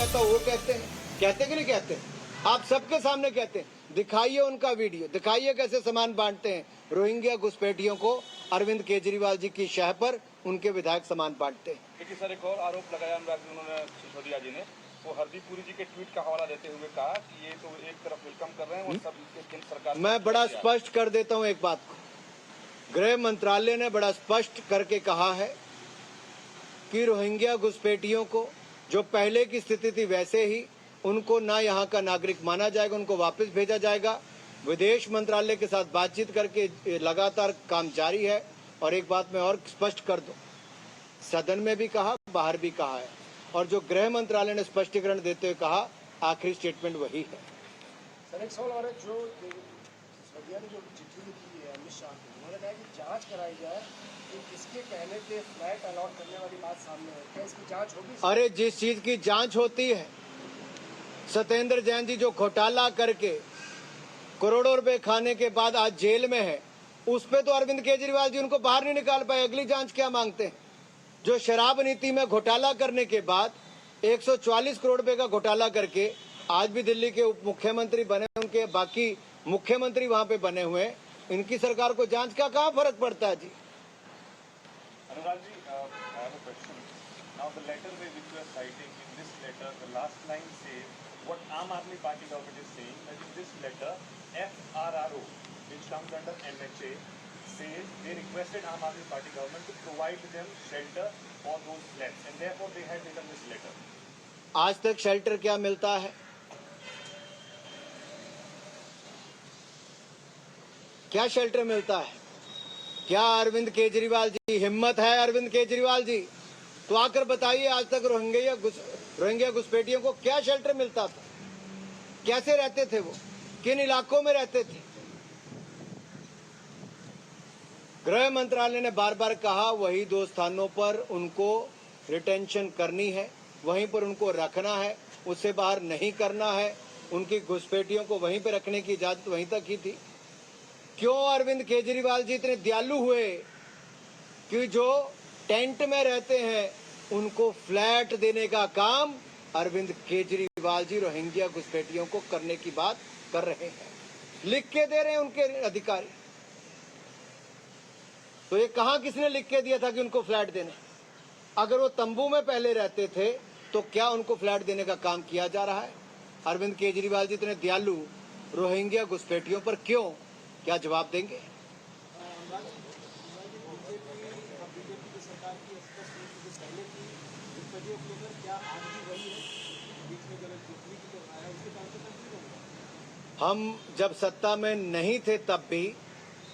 कहता हूँ वो कहते कि नहीं कहते? आप सबके सामने कहते हैं। दिखाइए उनका वीडियो, दिखाइए कैसे सामान बांटते हैं। रोहिंग्या घुसपैठियों को अरविंद केजरीवाल जी की शह पर उनके विधायक सामान बांटते हैं। देखिए सर, एक और आरोप लगाया अनुराग जी, उन्होंने सिसोदिया जी ने, वो हरदीप पुरी जी के ट्वीट का हवाला देते हुए कहा कि ये तो एक तरफ वेलकम कर रहे हैं और सब केंद्र सरकार। मैं बड़ा स्पष्ट कर देता हूँ एक बात को, गृह मंत्रालय ने बड़ा स्पष्ट करके कहा है कि रोहिंग्या घुसपैठियों को जो पहले की स्थिति थी वैसे ही उनको ना यहाँ का नागरिक माना जाएगा, उनको वापस भेजा जाएगा। विदेश मंत्रालय के साथ बातचीत करके लगातार काम जारी है। और एक बात मैं और स्पष्ट कर दूं, सदन में भी कहा, बाहर भी कहा है, और जो गृह मंत्रालय ने स्पष्टीकरण देते हुए कहा, आखिरी स्टेटमेंट वही है। सर एक सवाल और है, जो सिसोदिया ने जो चिट्ठी लिखी है अमित शाह को, उन्होंने कहा कि जांच कराई जाए कि किसके कहने पे फ्लैट अलॉट करने वाली बात सामने है, क्या इसकी जांच होगी? अरे जिस चीज की जांच होती है, सत्येंद्र जैन जी जो घोटाला करके करोड़ों रुपए खाने के बाद आज जेल में है, उस पे तो अरविंद केजरीवाल जी उनको बाहर नहीं निकाल पाए। अगली जांच क्या मांगते हैं? जो शराब नीति में घोटाला करने के बाद 144 करोड़ रुपए का घोटाला करके आज भी दिल्ली के उप मुख्यमंत्री बने, उनके बाकी मुख्यमंत्री वहां पे बने हुए, इनकी सरकार को जांच का कहाँ फर्क पड़ता है जी? Anurag ji, I have a question. Now the letter which you are citing, in this letter, the last line says what Aam Aadmi Party government is saying, that in this letter, FRRO, which comes under MHA, says they requested Aam Aadmi Party government to provide them shelter for those flats, and therefore they had written this letter. आज तक shelter क्या मिलता है? क्या shelter मिलता है? क्या अरविंद केजरीवाल जी, हिम्मत है अरविंद केजरीवाल जी, तो आकर बताइए आज तक रोहिंग्या घुसपैठियों को क्या शेल्टर मिलता था? कैसे रहते थे वो? किन इलाकों में रहते थे? गृह मंत्रालय ने बार बार कहा वही 2 स्थानों पर उनको रिटेंशन करनी है, वहीं पर उनको रखना है, उससे बाहर नहीं करना है। उनकी घुसपैठियों को वहीं पर रखने की इजाजत वहीं तक ही थी। क्यों अरविंद केजरीवाल जी इतने दयालु हुए कि जो टेंट में रहते हैं उनको फ्लैट देने का काम अरविंद केजरीवाल जी रोहिंग्या घुसपैठियों को करने की बात कर रहे हैं, लिख के दे रहे हैं उनके अधिकारी। तो ये कहां किसने लिख के दिया था कि उनको फ्लैट देने? अगर वो तंबू में पहले रहते थे तो क्या उनको फ्लैट देने का काम किया जा रहा है? अरविंद केजरीवाल जी इतने दयालु रोहिंग्या घुसपैठियों पर क्यों, क्या जवाब देंगे? हम जब सत्ता में नहीं थे तब भी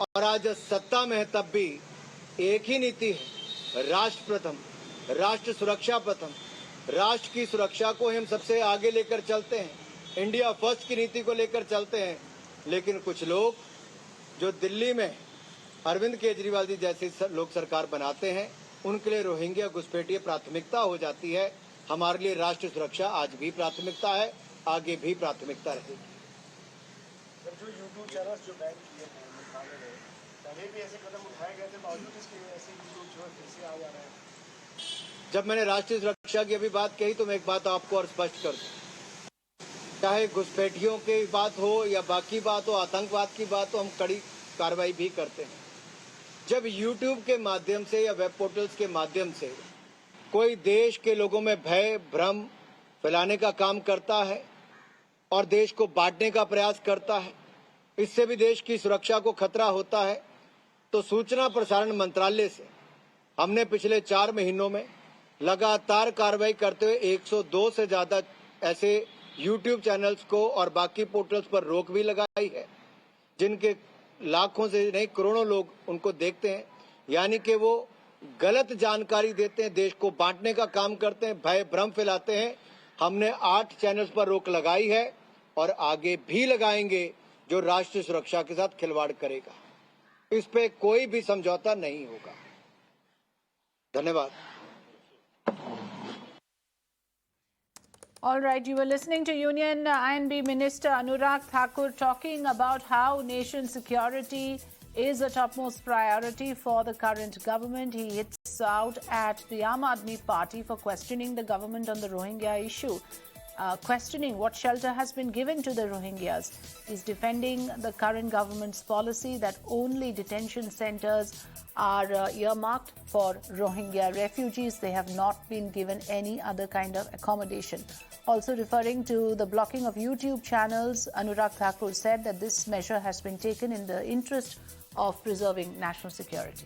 और आज सत्ता में है तब भी एक ही नीति है, राष्ट्र प्रथम, राष्ट्र सुरक्षा प्रथम। राष्ट्र की सुरक्षा को हम सबसे आगे लेकर चलते हैं, इंडिया फर्स्ट की नीति को लेकर चलते हैं। लेकिन कुछ लोग जो दिल्ली में अरविंद केजरीवाल जी जैसी लोग सरकार बनाते हैं, उनके लिए रोहिंग्या घुसपैठी प्राथमिकता हो जाती है। हमारे लिए राष्ट्र सुरक्षा आज भी प्राथमिकता है, आगे भी प्राथमिकता रहेगी। जो यूट्यूब चैनल्स जो बैन किए हैं मंत्रालय ने, पहले भी ऐसे कदम उठाए गए थे, बावजूद इसके ऐसे यूट्यूब जो है फिर से आ जा रहे हैं। जब मैंने राष्ट्रीय सुरक्षा की अभी बात कही तो मैं एक बात आपको और स्पष्ट कर दूं, चाहे घुसपैठियों की बात हो या बाकी बात हो, आतंकवाद की बात हो, हम कड़ी कार्रवाई भी करते हैं। जब यूट्यूब के माध्यम से या वेब पोर्टल्स के माध्यम से कोई देश के लोगों में भय भ्रम फैलाने का काम करता है और देश को बांटने का प्रयास करता है, इससे भी देश की सुरक्षा को खतरा होता है, तो सूचना प्रसारण मंत्रालय से हमने पिछले 4 महीनों में लगातार कार्रवाई करते हुए 102 से ज्यादा ऐसे यूट्यूब चैनल्स को और बाकी पोर्टल्स पर रोक भी लगाई है, जिनके लाखों से नहीं करोड़ों लोग उनको देखते हैं। यानी कि वो गलत जानकारी देते हैं, देश को बांटने का काम करते हैं, भय भ्रम फैलाते हैं। हमने 8 चैनल्स पर रोक लगाई है और आगे भी लगाएंगे जो राष्ट्रीय सुरक्षा के साथ खिलवाड़ करेगा। इस पे कोई भी समझौता नहीं होगा। धन्यवाद। All right, you were listening to Union INB Minister Anurag Thakur talking about how nation security is a topmost priority for the current government. He hits out at the Aam Aadmi Party for questioning the government on the Rohingya issue. questioning what shelter has been given to the Rohingyas. He's defending the current government's policy that only detention centers are earmarked for Rohingya refugees. They have not been given any other kind of accommodation. Also referring to the blocking of YouTube channels, Anurag Thakur said that this measure has been taken in the interest of preserving national security.